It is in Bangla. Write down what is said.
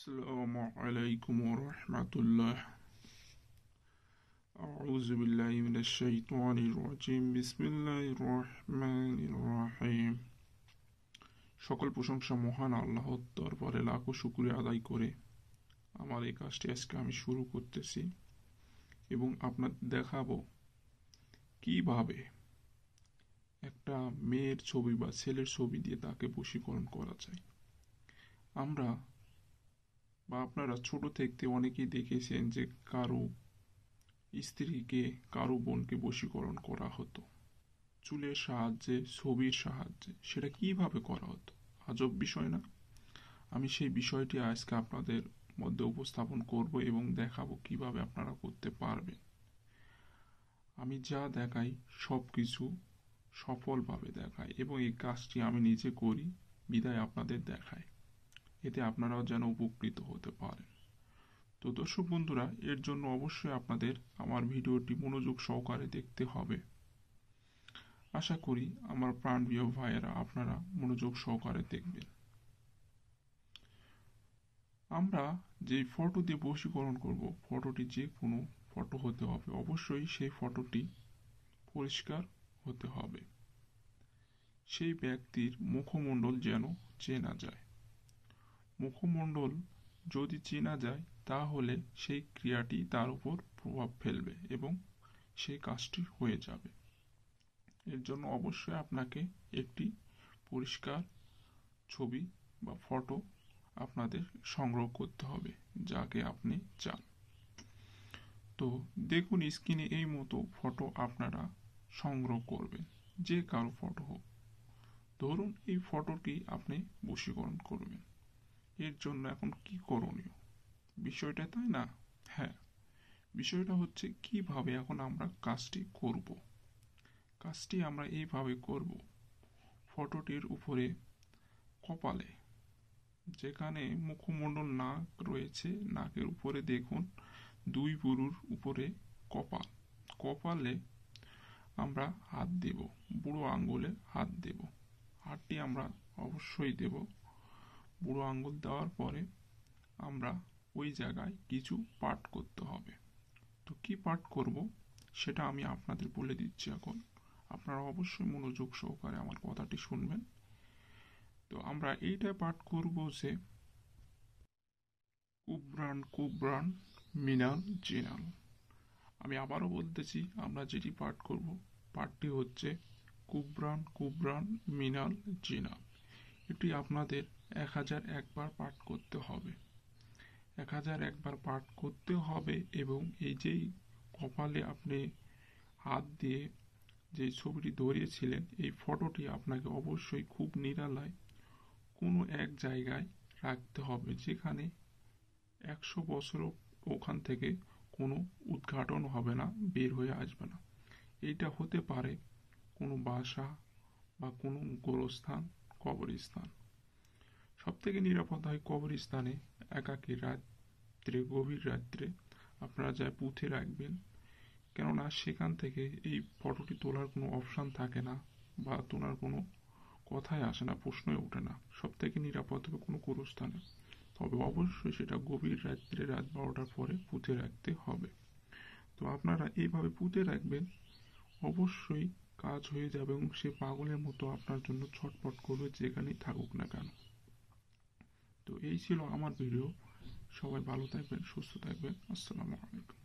السلام عليكم ورحمة الله. أعوذ بالله من الشيطان الرجيم. بسم الله الرحمن الرحيم. সকল প্রশংসা মহান আল্লাহর দরবারে লাখো শুকরিয়া আদায় করে আমার এই কাজটি আজকে আমি শুরু করতেছি এবং আপনাদের দেখাবো কিভাবে একটা মেয়ের ছবি বা ছেলের ছবি দিয়ে তাকে বশীকরণ করা যায়। আমরা বা আপনারা ছোট থেকে অনেকেই দেখেছেন যে কারো স্ত্রীকে কারো বোনকে বশীকরণ করা হতো চুলের সাহায্যে, ছবির সাহায্যে। সেটা কিভাবে করা হতো, আজব বিষয় না? আমি সেই বিষয়টি আজকে আপনাদের মধ্যে উপস্থাপন করব এবং দেখাবো কিভাবে আপনারা করতে পারবেন। আমি যা দেখাই সব কিছু সফলভাবে দেখাই এবং এই কাজটি আমি নিজে করি বিদায় আপনাদের দেখাই, এতে আপনারাও যেন উপকৃত হতে পারেন। তো দর্শক বন্ধুরা, এর জন্য অবশ্যই আপনাদের আমার ভিডিওটি মনোযোগ সহকারে দেখতে হবে। আশা করি আমার প্রাণপ্রিয় ভাইয়েরা আপনারা মনোযোগ সহকারে দেখবেন। আমরা যে ফটো দিয়ে বশীকরণ করব, ফটোটি যে কোনো ফটো হতে হবে, অবশ্যই সেই ফটোটি পরিষ্কার হতে হবে। সেই ব্যক্তির মুখমণ্ডল যেন চেনা যায়। মুখমণ্ডল যদি চেনা যায় তাহলে সেই ক্রিয়াটি তার উপর প্রভাব ফেলবে এবং সেই কাজটি হয়ে যাবে। এর জন্য অবশ্যই আপনাকে একটি পরিষ্কার ছবি বা ফটো আপনাদের সংগ্রহ করতে হবে যাকে আপনি চান। তো দেখুন স্ক্রিনে এই মতো ফটো আপনারা সংগ্রহ করবেন, যে কারো ফটো হোক। ধরুন এই ফটোটি আপনি বশীকরণ করবেন। এর জন্য এখন কি করণীয় বিষয়টা, তাই না? হ্যাঁ, বিষয়টা হচ্ছে কিভাবে এখন আমরা কাজটি করব। কাজটি আমরা এইভাবে করব, ফটোটির উপরে কপালে যেখানে মুখমণ্ডল নাক রয়েছে, নাকের উপরে দেখুন দুই বুড়োর উপরে কপাল, কপালে আমরা হাত দেব, বুড়ো আঙ্গুলে হাত দেব। হাতটি আমরা অবশ্যই দেব। বুড়ো আঙ্গুল দেওয়ার পরে আমরা ওই জায়গায় কিছু পাঠ করতে হবে। তো কি পাঠ করব সেটা আমি আপনাদের বলে দিচ্ছি এখন। আপনারা অবশ্যই মনোযোগ সহকারে আমার কথাটি শুনবেন। তো আমরা এইটা পাঠ করব যে কুবরান কুবরান মিনাল জিনাল। আমি আবারও বলতেছি, আমরা যেটি পাঠ করব পাঠটি হচ্ছে কুবরান কুবরান মিনাল জিনাল। এটি আপনাদের 1001 পাঠ করতে হবে। 1001 পাঠ করতে হবে এবং এই যেই কপালে আপনি হাত দিয়ে যে ছবিটি ধরিয়েছিলেন, এই ফটোটি আপনাকে অবশ্যই খুব নিরালায় কোনো এক জায়গায় রাখতে হবে যেখানে 100 বছরও ওখান থেকে কোনো উদ্ঘাটন হবে না, বের হয়ে আসবে না। এইটা হতে পারে কোনো বাসা বা কোনো গোরস্থান, কবরস্থান। সব থেকে নিরাপদ হয় কবরস্থানে। একাকী রাত্রে, গভীর রাত্রে আপনারা যা পুঁতে রাখবেন, কেননা সেখান থেকে এই ফটোটি তোলার কোনো অপশান থাকে না বা তোলার কোনো কথাই আসে না, প্রশ্নই ওঠে না। সব থেকে নিরাপদ হবে কোনো গোরস্থানে, তবে অবশ্যই সেটা গভীর রাত্রে, রাত 12টার পরে পুঁতে রাখতে হবে। তো আপনারা এইভাবে পুঁতে রাখবেন, অবশ্যই কাজ হয়ে যাবে এবং সে পাগলের মতো আপনার জন্য ছটফট করবে যেখানেই থাকুক না কেন। তো এই ছিল আমার ভিডিও। সবাই ভালো থাকবেন, সুস্থ থাকবেন। আসসালামু আলাইকুম।